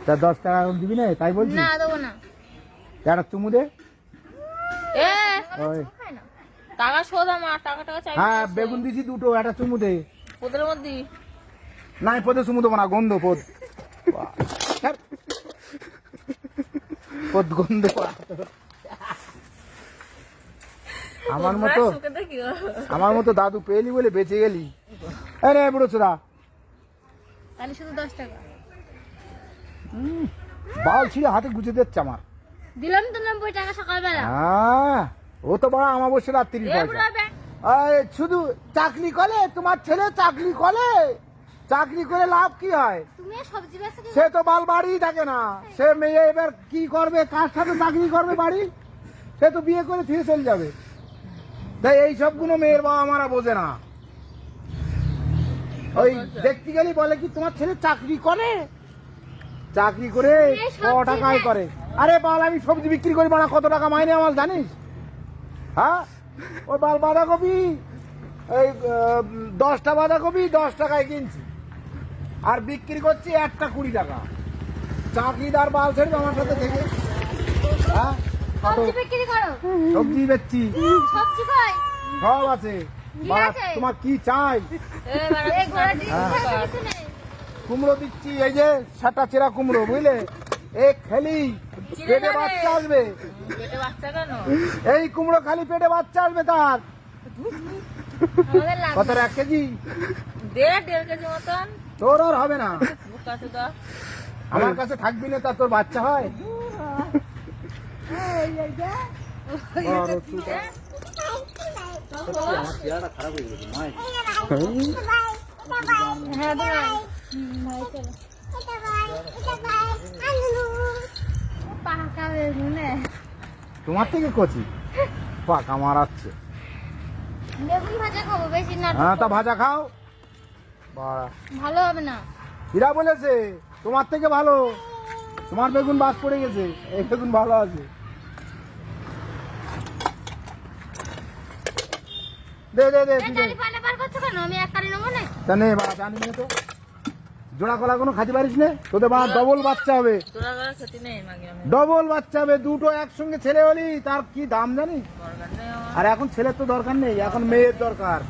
তা 10 টাকা দিবি না তাই বলছি না দেবো না। একটা চুমু দে। ওই টাকা শোধ আমার, টাকা চাই। হ্যাঁ বেগুন দিছি দুটো, একটা চুমু দে। ওদের মধ্যে নাই পদে চুমু দেবো না, গন্ধ পদ পদ গন্ধ। আমার মতো দাদু পেলি বলে বেঁচে গেলি। আরে বুড়ো ছোড়া তাহলে শুধু 10 টাকা বাল ছিঁড়ে হাতে গুছে দিচ্ছে আমার। দিলাম তো 90 টাকা সকালবেলা। হ্যাঁ ও তো বড় আমাবস্যা রাত্রি পয়সা। শুধু চাকরি করে তোমার ছেলে, চাকরি করে, চাকরি করে লাভ কি হয়? তুমি সবজি বেচে সে তো বাল বাড়ি থাকে না, সে মেয়ে এবার কি করবে, কার সাথে চাকরি করবে বাড়ি? সে তো বিয়ে করে ফিরে চলে যাবে। তাই এই সবগুলো মেয়ের বাবা মারা বোঝে না। ওই দেখতে গেলি বলে কি তোমার ছেলে চাকরি করে, চাকরি করে ক টাকায় করে। আরে বাল আমি সবজি বিক্রি করি বাড়া, কত টাকা মাইনে আমার জানিস? হ্যাঁ ওই বাল বাঁধাকপি এই 10টা বাঁধাকপি 10 টাকায় কিনছি আর বিক্রি করছি একটা 20 টাকা। চাকরিদার বাল ছেড়ে আমার সাথে থেকে। হ্যাঁ সবজি বিক্রি করো? সবজি বেচছি। সবজি কই? সব আছে। তোমার কি চাই? এই ঘোড়া দিচ্ছে কিছু নেই। কুমড়ো দিচ্ছি, এই যে সাটা চেরা কুমড়ো বুঝলে, এক খেলি পেটে বাচ্চা আসবে। পেটে বাচ্চা কেন? এই কুমড়ো খালি পেটে বাচ্চা আসবে তার। আমাদের লাগবে। কত 1 কেজি? 1.5 কেজি মতন। তোর আর হবে না, কাছে দাও। আমার কাছে থাকবি না তা তোর বাচ্চা হয়? হ্যাঁ দাও। পাকা বেগুনে তোমার থেকে কচি পাকা মারাচ্ছে। বেগুন ভাজা খাবো, বেশি না। হ্যাঁ তা ভাজা খাও। ভালো হবে না। হীরা বলেছে তোমার থেকে ভালো, তোমার বেগুন বাদ পড়ে গেছে, এই বেগুন ভালো আছে। দে দে দে ডালি পালে বার করছো কেন? আমি এক কারি নেবো না। তা নে বা জানি না তো জোড়া কলা কোনো খাতে পারিস না? তোদের বা ডবল বাচ্চা হবে, তোরা করে খেতে নেই মাগে আমি। ডবল বাচ্চা হবে। দুটো একসঙ্গে ছেলে হলি তার কি দাম জানিস? দরকার নেই আমার। আর এখন ছেলের তো দরকার নেই, এখন মেয়ের দরকার।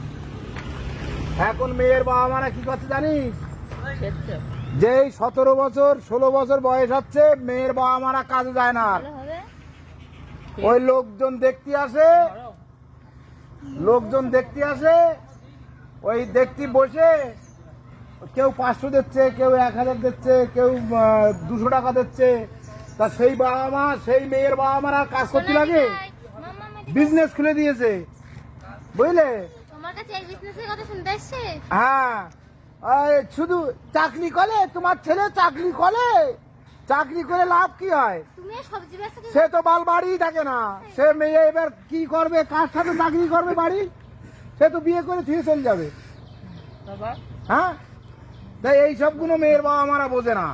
এখন মেয়ের বাবা মারা কি করছে জানিস? খেচ্ছে। যেই 17 বছর 16 বছর বয়স হচ্ছে মেয়ের বাবা মারা কাজে যায় না। ভালো হবে। ওই লোকজন দেখতে আসে, লোকজন দেখতে আসে, ওই দেখতে বসে কেউ 500 দিচ্ছে, কেউ 1000 দিচ্ছে, কেউ 200 টাকা দিচ্ছে। তা সেই বাবা মা, সেই মেয়ের বাবা মারা কাজ করতে লাগে, বিজনেস খুলে দিয়েছে বুঝলে। তোমার কাছে এই বিজনেসের কথা শুনতে এসেছে। হ্যাঁ শুধু চাকরি করে তোমার ছেলে, চাকরি করে, চাকরি করে লাভ কি হয়? তুমি সবজি বেচে সে তো বাল বাড়ি থাকে না, সে মেয়ে এবার কি করবে, কার সাথে চাকরি করবে বাড়ি? সে তো বিয়ে করে ফিরে চলে যাবে। বাবা হ্যাঁ তাই এই সবগুলো মেয়ের বাবা মারা বোঝে না।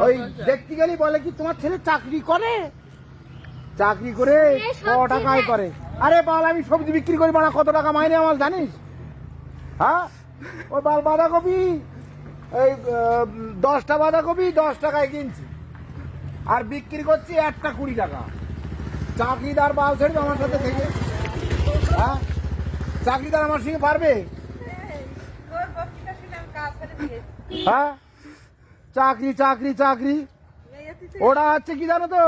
ওই দেখতে গেলি বলে কি তোমার ছেলে চাকরি করে, চাকরি করে ক টাকায় করে। আরে বাল আমি সবজি বিক্রি করি বাড়া, কত টাকা মাইনে আমার জানিস? হ্যাঁ ওই বাল বাঁধাকপি এই 10টা বাঁধাকপি 10 টাকায় কিনছি আর বিক্রি করছি একটা 20 টাকা। চাকরিদার বাল ছেড়ে আমার সাথে থেকে। হ্যাঁ চাকরিদার আমার সঙ্গে পারবে? হ্যাঁ চাকরি চাকরি চাকরি ওটা হচ্ছে কি জানো তো,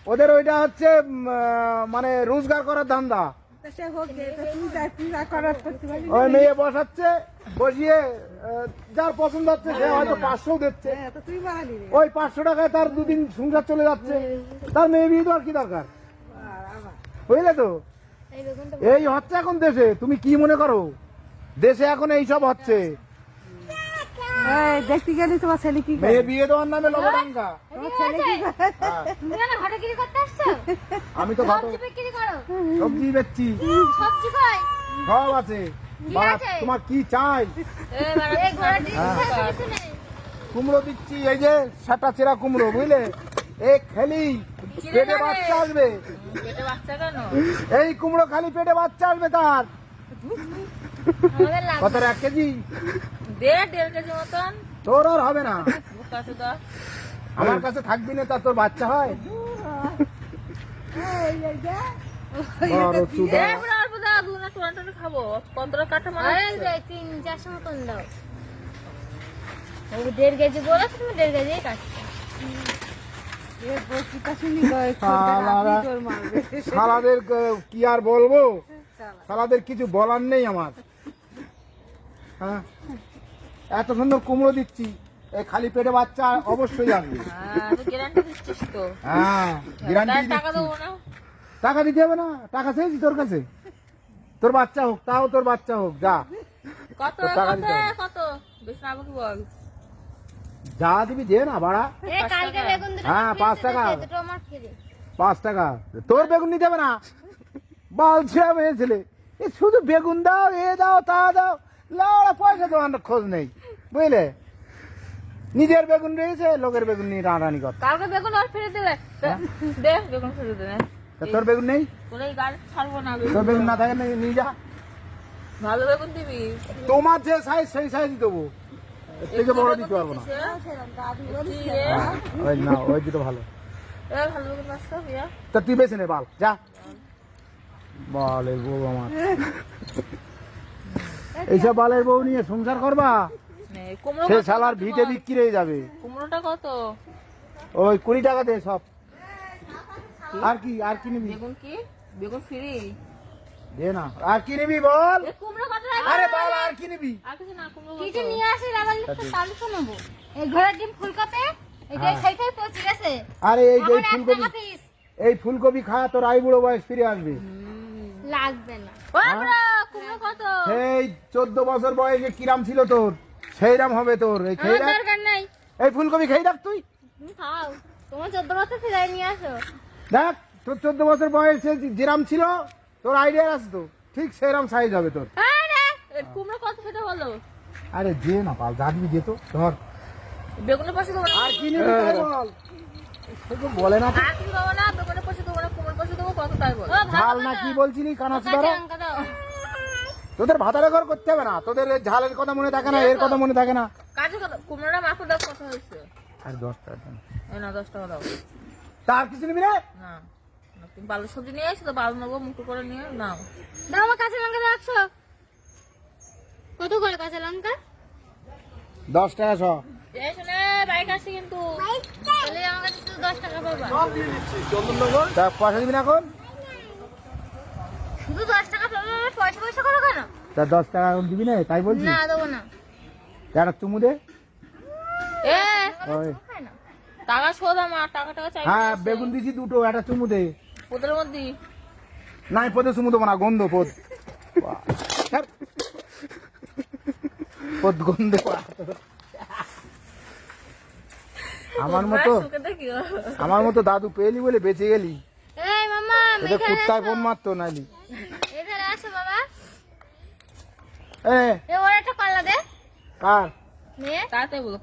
ওদের ওইটা হচ্ছে মানে রোজগার করার ধান্দা। ওই মেয়ে বসাচ্ছে, বসিয়ে যার পছন্দ হচ্ছে সে হয়তো 500 দিচ্ছে, ওই 500 টাকায় তার 2 দিন সংসার চলে যাচ্ছে। তার মেয়ে বিয়ে দেওয়ার কি দরকার? বুঝলে তো এই হচ্ছে এখন দেশে। তুমি কি মনে করো দেশে এখন এইসব হচ্ছে? দেখতে গেলি তোমার ছেলে কি মেয়ে বিয়ে দেওয়ার নামে লবডাঙ্গা। তুমি কেন ঘাটাঘাটি করতে আসছো? আমি তো সবজি বিক্রি করো? সবজি বেচছি। সবজি কই? সব আছে। তোমার কি চাই? এই ঘোড়া দিচ্ছে কিছু নেই। কুমড়ো দিচ্ছি, এই যে সাটা চেরা কুমড়ো বুঝলে, এক খেলি পেটে বাচ্চা আসবে। পেটে বাচ্চা কেন? এই কুমড়ো খালি পেটে বাচ্চা আসবে তার। আমাদের লাগবে। কত 1 কেজি? 1.5 কেজি মতন। তোর আর হবে না, বোকা চোদা। আমার কাছে থাকবি না তা তোর বাচ্চা হয়? বড় চুদা। এই বুড়া অল্প দাও, দুনা টোনা খাবো। কতটা কাটা মারা আরে হচ্ছে? 3-4 মতন দাও। ও 1.5 কেজি বলেছো, তুমি 1.5 কেজি কাটছো। শালাদের কি আর বলবো, শালাদের কিছু বলার নেই আমার। হ্যাঁ, এত সুন্দর কুমড়ো দিচ্ছি, এই খালি পেটে বাচ্চা অবশ্যই আসবে। হ্যাঁ, তুই গ্যারান্টি দিচ্ছিস তো। হ্যাঁ, গ্যারান্টি তার টাকা দেবো না। টাকা দিতে হবে না, টাকা চেয়েছি তোর কাছে। তোর বাচ্চা হোক, তাও তোর বাচ্চা হোক, যা কত তো টাকা দিতে হবে। কত বেশ না আমাকে বল। যা দিবি দে না বাড়া। এ কালকে বেগুন দুটো হ্যাঁ, আমার 5 ফ্রিজে টাকা। দিয়েছে, দুটো আমার ফ্রি। 5 টাকা তোর বেগুন নিতে হবে না, বালছিয়া মেয়ে ছেলে, এ শুধু বেগুন দাও, এ দাও, তা দাও, লাউড়া পয়সা দেওয়ার খোঁজ নেই, বুঝলে? নিজের বেগুন রয়েছে, লোকের বেগুন নিয়ে রানি কর। কালকে বেগুন আর ফেরত দেবে। দে বেগুন ফেরত দে। তা তোর বেগুন নেই? তোর এই গাড়ি ছাড়বো না। তোর বেগুন না থাকে নিয়ে যা। ভালো বেগুন দিবি। তোমার যে সাইজ সেই সাইজ দেবো, এর থেকে বড় দিতে পারবো না। কি রে? হ্যাঁ, ওই না, ওই দুটো ভালো। এ ভালো বেগুন আসতো বিয়া। তা তুই বেছে নে বাল, যা। বালের বউ আমার, এইসব বালের বউ নিয়ে সংসার করবা, নে, কুমড়ো সে কত শালার কত ভিটে বল? বিক্রি হয়ে যাবে। কুমড়োটা কত? ওই 20 টাকা দে সব। আর কি, আর কি নিবি? বেগুন কি? বেগুন ফ্রি। দে না, আর কি নিবি বল? এ কুমড়ো কত টাকা? আরে বল, আর কি নিবি? আর কিছু না, কুমড়ো কিছু কত? নিয়ে আসি আবার একটু চালু শোনাবো। এই ঘোড়ার ডিম ফুলকপি, এটা হ্যাঁ। খাই খাই পচে গেছে। আরে এই যে এখন 1 ফুলকপি, টাকা পিস। এই ফুলকপি খা, তোর আই বুড়ো বয়স ফিরে আসবে। লাগবে না। ও বুড়া, কুমড়ো কত? সেই 14 বছর বয়সে কিরাম ছিল তোর, সেইরাম হবে তোর। এই খেয়ে আমার রাখ, দরকার নাই। এই ফুলকপি খেয়ে রাখ তুই। তুমি খাও। তোমার 14 বছর ফিরাই নিয়ে আসো। দেখ, তোর 14 বছর বয়সে যেরাম ছিল তোর আইডিয়া আছে তো, ঠিক সেরাম সাইজ হবে তোর। আরে এ কুমড়ো কত সেটা বলো। আরে যে না পাল, যা দিবি দে তো, ধর। বেগুনের পাশে দেবো না। আর কি নিবি তাই বল। সেগুলো বলে না তো। আর কিছু দেবো না, বেগুনের পাশে দেবো না, কুমড়োর পাশে দেবো, কত তাই বল। ও ভালো ঝাল কথা। না কি বলছিলি কানাস কাঁচা বাড়া? লঙ্কা দাও। তোদের ভাতারে ঘর করতে হবে না, তোদের এই ঝালের কথা মনে থাকে না, এর কথা মনে থাকে না। কাজে কত? কুমড়োটা মাপো দাও কত হয়েছে। আর 10 টাকা দেন। এই না 10 টাকা দাও। তার কিছু নিবি রে? না না, তুমি বালু সবজি নিয়ে আসো তো, বালু নেবো মুখো করে নিয়ে নাও। দাও আমার কাঁচা লঙ্কা দাও 100। কত করে কাঁচা লঙ্কা? 10 টাকা শ। এই শুনে বাইক আসছে কিন্তু। তাহলে আমার কাছে শুধু 10 টাকা পাবা। তা পয়সা দিবি না এখন? শুধু 10 টাকা পাবা, আমার পয়সা পয়সা করো কেন? তা 10 টাকা এখন দিবি না, তাই বলছি। না দেবো না। একটা চুমু দে। এ ওই, খাই না। টাকা শোধ আমার, টাকা টাকা চাই। হ্যাঁ বেগুন দিছি দুটো, একটা চুমু দে। ওদের মধ্যে নাই পদে চুমু দেবো না, গন্ধ পদ। ছাড়। পদ গন্ধ। আমার মতো, সুখে দেখি। আমার মতো দাদু পেলি বলে বেঁচে গেলি। এই মামা, তোদের কুত্তায় ফোন মারতো নাইলি। এখানে আসো বাবা। এ এ ওর একটা কলা দে। কার? নে। তাতে বলো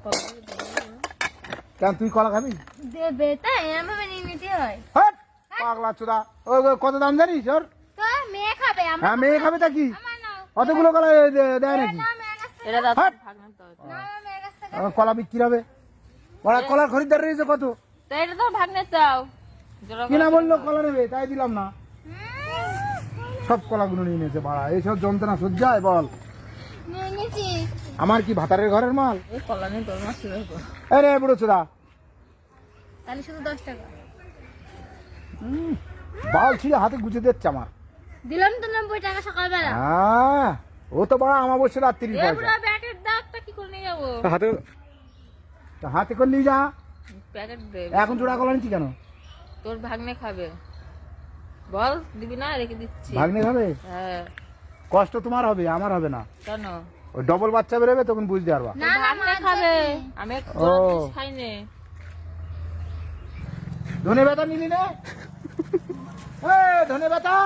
কেন তুই কলা খাবি? দেবে তাই এমন নিমিতে হয়। হাট, পাগলা চোদা। ওই ওই কত দাম জানিস ওর? তো মেয়ে খাবে আমার। হ্যাঁ মেয়ে খাবে তা কি? আমার নাও। অতগুলো কলা দেয় নাকি? না মেয়ের কাছ থেকে। এটা দাও হাট। ভাগনা তো। না মেয়ের কাছ থেকে। আমার কলা বিক্রি হবে। ওরা কলার খরিদ্দার রয়েছে কত? তো এটা তো ভাগনা চাও। কিনা বললো কলা নেবে, তাই দিলাম না। সব কলাগুলো নিয়ে নিয়েছে বাড়া, এইসব যন্ত্রণা সহ্য হয় বল? নিয়ে নিয়েছি। আমার কি ভাতারের ঘরের মাল? এই কলা নেই তোর মাছ ছিল তো। আরে বুড়ো চোদা, তাহলে শুধু 10 টাকা। বাল ছিল হাতে গুজে দিচ্ছে আমার। দিলাম তো 90 টাকা সকালবেলা। হ্যাঁ, ও তো বড় আমাবস্যা রাত্রি এ পয়সা। বুড়া প্যাকেট দাগটা কি করে নিয়ে যাবো? হাতে হাতে করে নিয়ে যা। প্যাকেট দে। এখন চূড়া কলা নিচ্ছি কেন? তোর ভাগ্নে খাবে। বল দিবি না, রেখে দিচ্ছি। ভাগ্নে খাবে? হ্যাঁ। কষ্ট তোমার হবে, আমার হবে না। কেন? ওই ডবল বাচ্চা বেরোবে তখন বুঝতে পারবা। না না ভাগ্নে খাবে। আমি একটু ও। খাই নে। ধনে ব্যথা নিলি না? ধনে ব্যথা